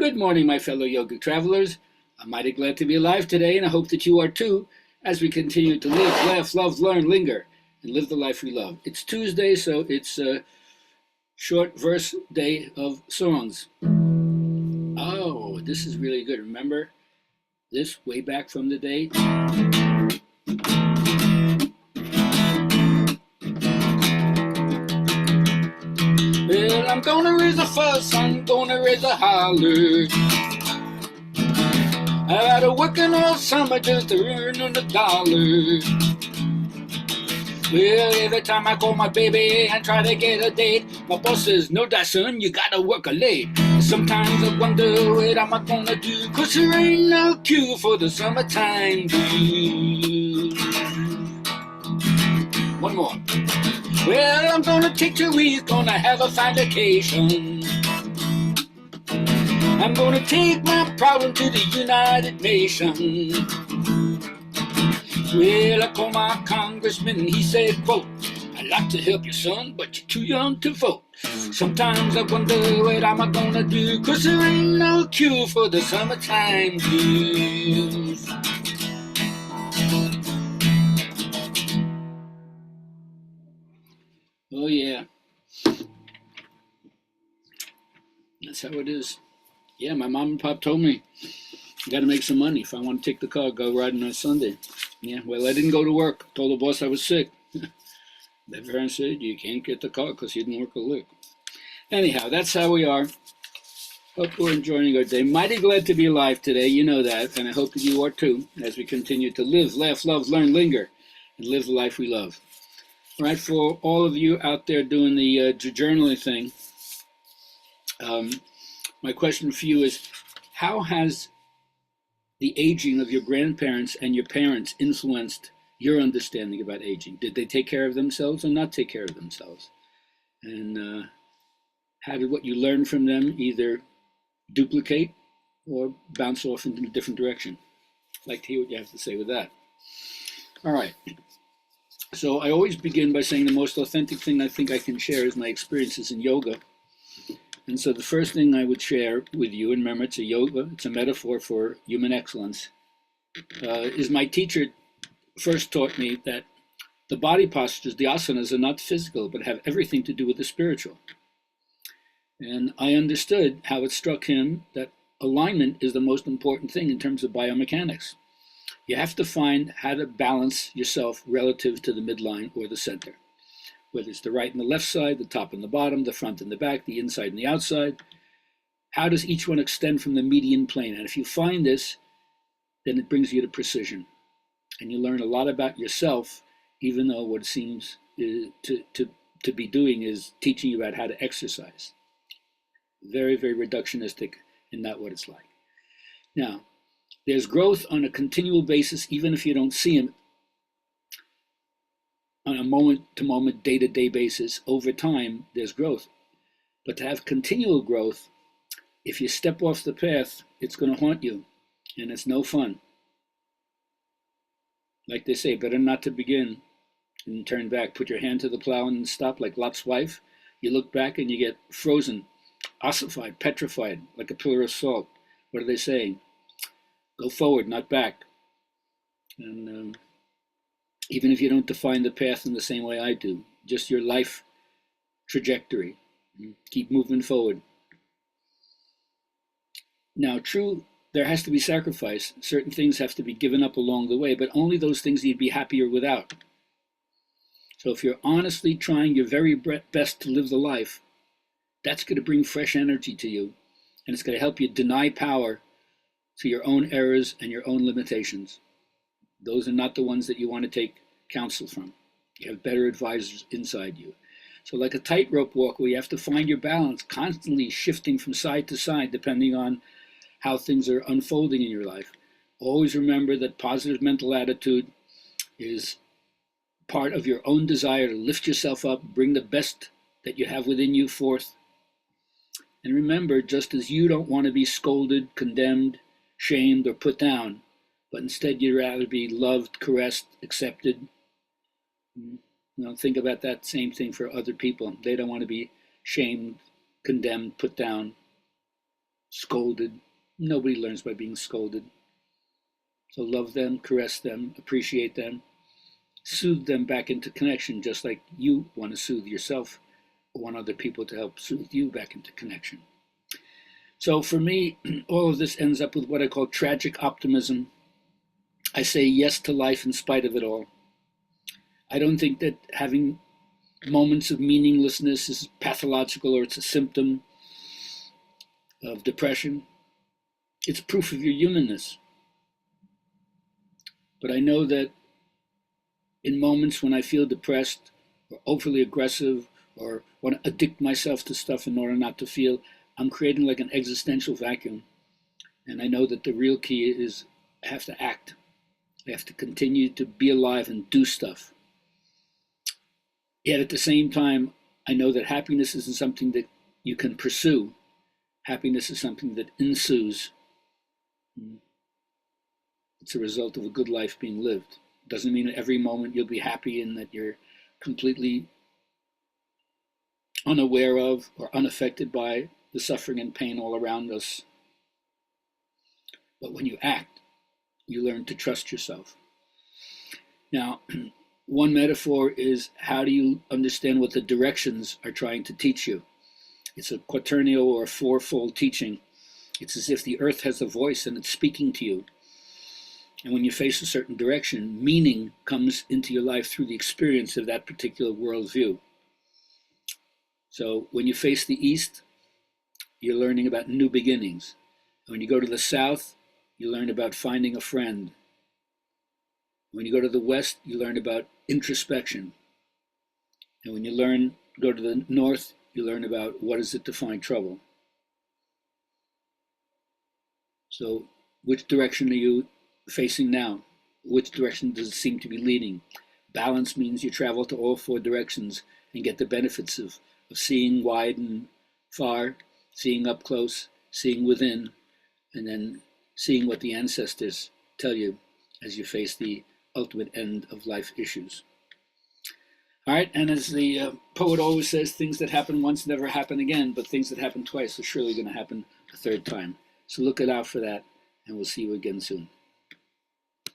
Good morning, my fellow yoga travelers. I'm mighty glad to be alive today, and I hope that you are too, as we continue to live, laugh, love, learn, linger, and live the life we love. It's Tuesday, so it's a short verse day of songs. Oh, this is really good. Remember this way back from the day? Well, I'm gonna raise a fuss, I'm gonna raise a holler. I had to working all summer just to earn on the dollar. Well, every time I call my baby and try to get a date, my boss says, no, that son, you gotta work a late. Sometimes I wonder what am I gonna do, 'cause there ain't no cure for the summertime blues. One more. Well, I'm gonna take 2 weeks, gonna have a fine vacation. I'm gonna take my problem to the United Nations. Well, I called my congressman and he said, quote, I'd like to help you, son, but you're too young to vote. Sometimes I wonder what am I gonna do, 'cause there ain't no cure for the summertime blues. Oh yeah, that's how it is. Yeah, my mom and pop told me, you gotta make some money. If I want to take the car, go riding on Sunday. Yeah, well, I didn't go to work. Told the boss I was sick. The parents said, you can't get the car because you didn't work a lick. Anyhow, that's how we are. Hope we're enjoying our day. Mighty glad to be alive today, you know that, and I hope that you are too, as we continue to live, laugh, love, learn, linger, and live the life we love. All right, for all of you out there doing the journaling thing, my question for you is, how has the aging of your grandparents and your parents influenced your understanding about aging? Did they take care of themselves or not take care of themselves? And how did what you learned from them either duplicate or bounce off into a different direction? I'd like to hear what you have to say with that. All right. So I always begin by saying the most authentic thing I think I can share is my experiences in yoga. And so the first thing I would share with you, and remember it's a yoga, it's a metaphor for human excellence, is my teacher first taught me that the body postures, the asanas, are not physical, but have everything to do with the spiritual. And I understood how it struck him that alignment is the most important thing in terms of biomechanics. You have to find how to balance yourself relative to the midline or the center. Whether it's the right and the left side, the top and the bottom, the front and the back, the inside and the outside. How does each one extend from the median plane? And if you find this, then it brings you to precision. And you learn a lot about yourself, even though what it seems to be doing is teaching you about how to exercise. Very, very reductionistic and not what it's like. Now, there's growth on a continual basis, even if you don't see them on a moment-to-moment, day-to-day basis. Over time, there's growth. But to have continual growth, if you step off the path, it's going to haunt you, and it's no fun. Like they say, better not to begin and turn back. Put your hand to the plow and stop, like Lot's wife. You look back and you get frozen, ossified, petrified, like a pillar of salt. What are they saying? Go forward, not back. And even if you don't define the path in the same way I do, just your life trajectory. Keep moving forward. Now, true, there has to be sacrifice. Certain things have to be given up along the way, but only those things you'd be happier without. So if you're honestly trying your very best to live the life, that's going to bring fresh energy to you, and it's going to help you deny power to your own errors and your own limitations. Those are not the ones that you want to take counsel from. You have better advisors inside you. So like a tightrope walk where you have to find your balance, constantly shifting from side to side depending on how things are unfolding in your life. Always remember that positive mental attitude is part of your own desire to lift yourself up, bring the best that you have within you forth. And remember, just as you don't want to be scolded, condemned, shamed, or put down, but instead you'd rather be loved, caressed, accepted. Think about that same thing for other people. They don't want to be shamed, condemned, put down. scolded. Nobody learns by being scolded. So love them, caress them, appreciate them, soothe them back into connection, just like you want to soothe yourself or want other people to help soothe you back into connection. So for me, all of this ends up with what I call tragic optimism. I say yes to life in spite of it all. I don't think that having moments of meaninglessness is pathological or it's a symptom of depression. It's proof of your humanness. But I know that in moments when I feel depressed or overly aggressive or want to addict myself to stuff in order not to feel, I'm creating like an existential vacuum. And I know that the real key is I have to act. I have to continue to be alive and do stuff. Yet at the same time, I know that happiness isn't something that you can pursue. Happiness is something that ensues. It's a result of a good life being lived. Doesn't mean at every moment you'll be happy and that you're completely unaware of or unaffected by the suffering and pain all around us. But when you act, you learn to trust yourself. Now, one metaphor is how do you understand what the directions are trying to teach you? It's a quaternial or a fourfold teaching. It's as if the earth has a voice and it's speaking to you. And when you face a certain direction, meaning comes into your life through the experience of that particular worldview. So when you face the east, you're learning about new beginnings. And when you go to the south, you learn about finding a friend. When you go to the west, you learn about introspection. And when you go to the north, you learn about what is it to find trouble. So which direction are you facing now? Which direction does it seem to be leading? Balance means you travel to all four directions and get the benefits of seeing wide and far, seeing up close, seeing within, and then seeing what the ancestors tell you as you face the ultimate end of life issues. All right, and as the poet always says, things that happen once never happen again, but things that happen twice are surely going to happen a third time. So look out for that, and we'll see you again soon.